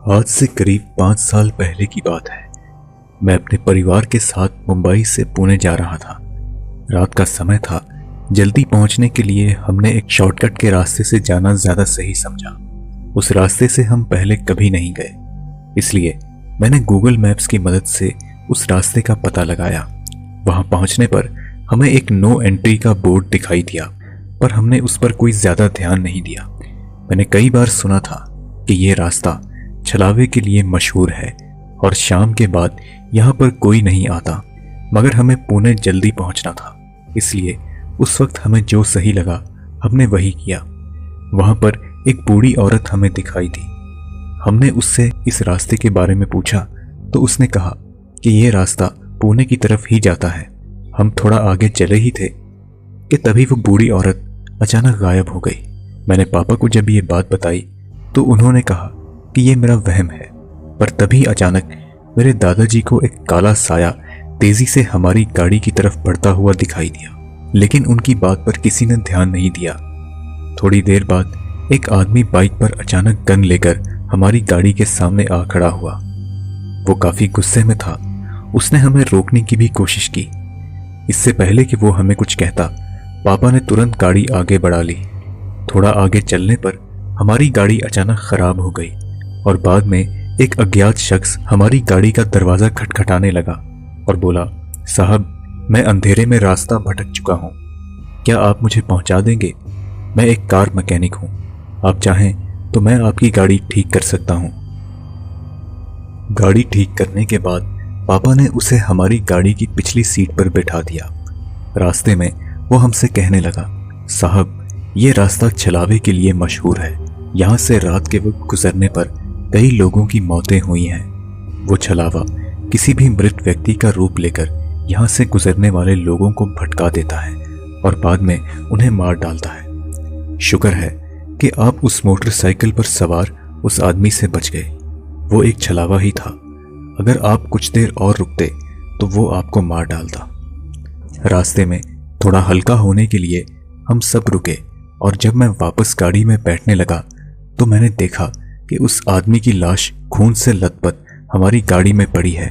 आज से करीब 5 साल पहले की बात है। मैं अपने परिवार के साथ मुंबई से पुणे जा रहा था। रात का समय था। जल्दी पहुंचने के लिए हमने एक शॉर्टकट के रास्ते से जाना ज्यादा सही समझा। उस रास्ते से हम पहले कभी नहीं गए, इसलिए मैंने गूगल मैप्स की मदद से उस रास्ते का पता लगाया। वहां पहुंचने पर हमें एक नो एंट्री का बोर्ड दिखाई दिया, पर हमने उस पर कोई ज्यादा ध्यान नहीं दिया। मैंने कई बार सुना था कि यह रास्ता छलावे के लिए मशहूर है और शाम के बाद यहाँ पर कोई नहीं आता, मगर हमें पुणे जल्दी पहुंचना था, इसलिए उस वक्त हमें जो सही लगा हमने वही किया। वहां पर एक बूढ़ी औरत हमें दिखाई दी। हमने उससे इस रास्ते के बारे में पूछा तो उसने कहा कि यह रास्ता पुणे की तरफ ही जाता है। हम थोड़ा आगे चले ही थे कि तभी वो बूढ़ी औरत अचानक गायब हो गई। मैंने पापा को जब ये बात बताई तो उन्होंने कहा कि ये मेरा वहम है, पर तभी अचानक मेरे दादाजी को एक काला साया तेजी से हमारी गाड़ी की तरफ बढ़ता हुआ दिखाई दिया, लेकिन उनकी बात पर किसी ने ध्यान नहीं दिया। थोड़ी देर बाद एक आदमी बाइक पर अचानक गन लेकर हमारी गाड़ी के सामने आ खड़ा हुआ। वो काफी गुस्से में था। उसने हमें रोकने की भी कोशिश की। इससे पहले कि वो हमें कुछ कहता, पापा ने तुरंत गाड़ी आगे बढ़ा ली। थोड़ा आगे चलने पर हमारी गाड़ी अचानक खराब हो गई और बाद में एक अज्ञात शख्स हमारी गाड़ी का दरवाजा खटखटाने लगा और बोला, साहब, मैं अंधेरे में रास्ता भटक चुका हूं, क्या आप मुझे पहुंचा देंगे? मैं एक कार मैकेनिक हूं, आप चाहें तो मैं आपकी गाड़ी ठीक कर सकता हूं। गाड़ी ठीक करने के बाद पापा ने उसे हमारी गाड़ी की पिछली सीट पर बैठा दिया। रास्ते में वो हमसे कहने लगा, साहब, ये रास्ता छलावे के लिए मशहूर है। यहाँ से रात के वक्त गुजरने पर कई लोगों की मौतें हुई हैं। वो छलावा किसी भी मृत व्यक्ति का रूप लेकर यहाँ से गुजरने वाले लोगों को भटका देता है और बाद में उन्हें मार डालता है। शुक्र है कि आप उस मोटरसाइकिल पर सवार उस आदमी से बच गए। वो एक छलावा ही था। अगर आप कुछ देर और रुकते तो वो आपको मार डालता। रास्ते में थोड़ा हल्का होने के लिए हम सब रुके और जब मैं वापस गाड़ी में बैठने लगा तो मैंने देखा कि उस आदमी की लाश खून से लथपथ हमारी गाड़ी में पड़ी है।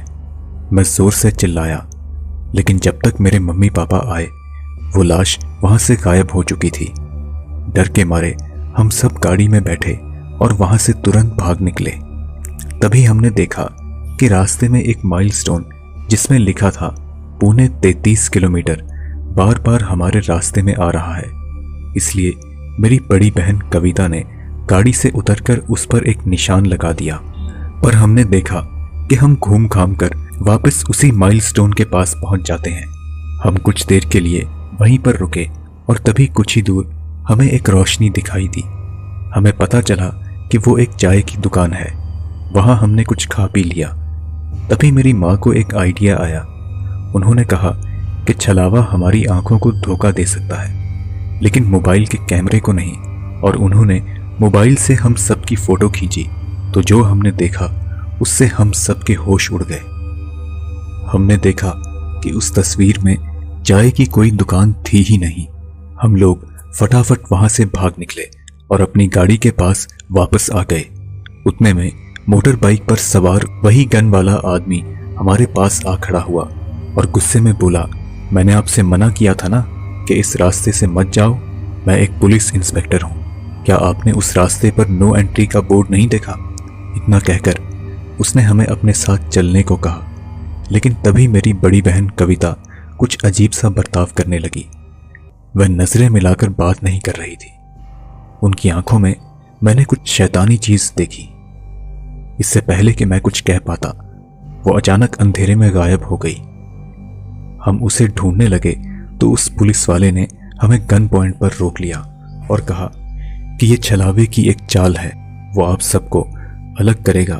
मैं जोर से चिल्लाया, लेकिन जब तक मेरे मम्मी पापा आए वो लाश वहां से गायब हो चुकी थी। डर के मारे हम सब गाड़ी में बैठे और वहां से तुरंत भाग निकले। तभी हमने देखा कि रास्ते में एक माइलस्टोन जिसमें लिखा था पुणे 33 किलोमीटर बार बार हमारे रास्ते में आ रहा है। इसलिए मेरी बड़ी बहन कविता ने गाड़ी से उतरकर उस पर एक निशान लगा दिया, पर हमने देखा कि हम घूम घाम कर वापस उसी माइलस्टोन के पास पहुंच जाते हैं। हम कुछ देर के लिए वहीं पर रुके और तभी कुछ ही दूर हमें एक रोशनी दिखाई दी। हमें पता चला कि वो एक चाय की दुकान है। वहां हमने कुछ खा पी लिया। तभी मेरी माँ को एक आइडिया आया। उन्होंने कहा कि छलावा हमारी आंखों को धोखा दे सकता है, लेकिन मोबाइल के कैमरे को नहीं, और उन्होंने मोबाइल से हम सब की फोटो खींची तो जो हमने देखा उससे हम सब के होश उड़ गए। हमने देखा कि उस तस्वीर में चाय की कोई दुकान थी ही नहीं। हम लोग फटाफट वहां से भाग निकले और अपनी गाड़ी के पास वापस आ गए। उतने में मोटर बाइक पर सवार वही गन वाला आदमी हमारे पास आ खड़ा हुआ और गुस्से में बोला, मैंने आपसे मना किया था ना कि इस रास्ते से मत जाओ। मैं एक पुलिस इंस्पेक्टर हूं, क्या आपने उस रास्ते पर नो एंट्री का बोर्ड नहीं देखा? इतना कहकर उसने हमें अपने साथ चलने को कहा, लेकिन तभी मेरी बड़ी बहन कविता कुछ अजीब सा बर्ताव करने लगी। वह नजरें मिलाकर बात नहीं कर रही थी। उनकी आंखों में मैंने कुछ शैतानी चीज देखी। इससे पहले कि मैं कुछ कह पाता वो अचानक अंधेरे में गायब हो गई। हम उसे ढूंढने लगे तो उस पुलिस वाले ने हमें गन पॉइंट पर रोक लिया और कहा कि ये छलावे की एक चाल है। वो आप सबको अलग करेगा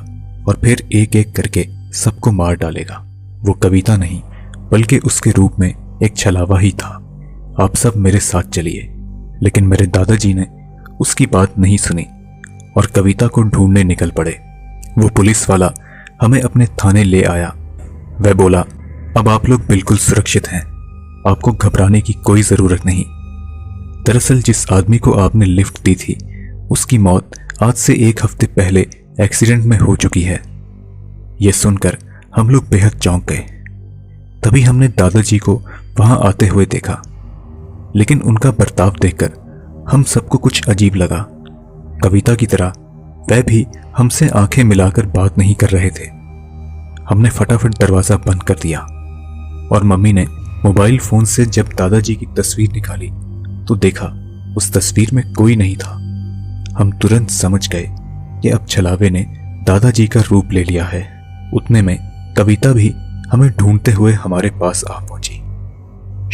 और फिर एक एक करके सबको मार डालेगा। वो कविता नहीं बल्कि उसके रूप में एक छलावा ही था। आप सब मेरे साथ चलिए। लेकिन मेरे दादाजी ने उसकी बात नहीं सुनी और कविता को ढूंढने निकल पड़े। वो पुलिस वाला हमें अपने थाने ले आया। वह बोला, अब आप लोग बिल्कुल सुरक्षित हैं, आपको घबराने की कोई जरूरत नहीं। दरअसल जिस आदमी को आपने लिफ्ट दी थी उसकी मौत आज से 1 हफ्ते पहले एक्सीडेंट में हो चुकी है। यह सुनकर हम लोग बेहद चौंक गए। तभी हमने दादाजी को वहां आते हुए देखा, लेकिन उनका बर्ताव देखकर हम सबको कुछ अजीब लगा। कविता की तरह वह भी हमसे आंखें मिलाकर बात नहीं कर रहे थे। हमने फटाफट दरवाजा बंद कर दिया और मम्मी ने मोबाइल फोन से जब दादाजी की तस्वीर निकाली तो देखा उस तस्वीर में कोई नहीं था। हम तुरंत समझ गए कि अब छलावे ने दादाजी का रूप ले लिया है। उतने में कविता भी हमें ढूंढते हुए हमारे पास आ पहुंची।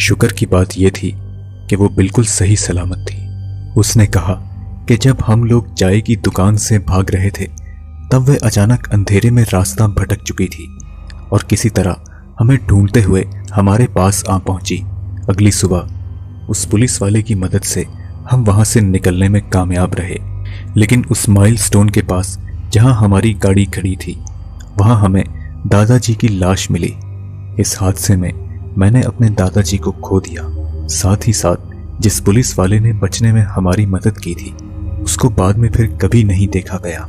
शुक्र की बात यह थी कि वो बिल्कुल सही सलामत थी। उसने कहा कि जब हम लोग चाय की दुकान से भाग रहे थे तब वह अचानक अंधेरे में रास्ता भटक चुकी थी और किसी तरह हमें ढूंढते हुए हमारे पास आ पहुंची। अगली सुबह उस पुलिस वाले की मदद से हम वहां से निकलने में कामयाब रहे, लेकिन उस माइलस्टोन के पास जहां हमारी गाड़ी खड़ी थी वहां हमें दादाजी की लाश मिली। इस हादसे में मैंने अपने दादाजी को खो दिया। साथ ही साथ जिस पुलिस वाले ने बचने में हमारी मदद की थी उसको बाद में फिर कभी नहीं देखा गया।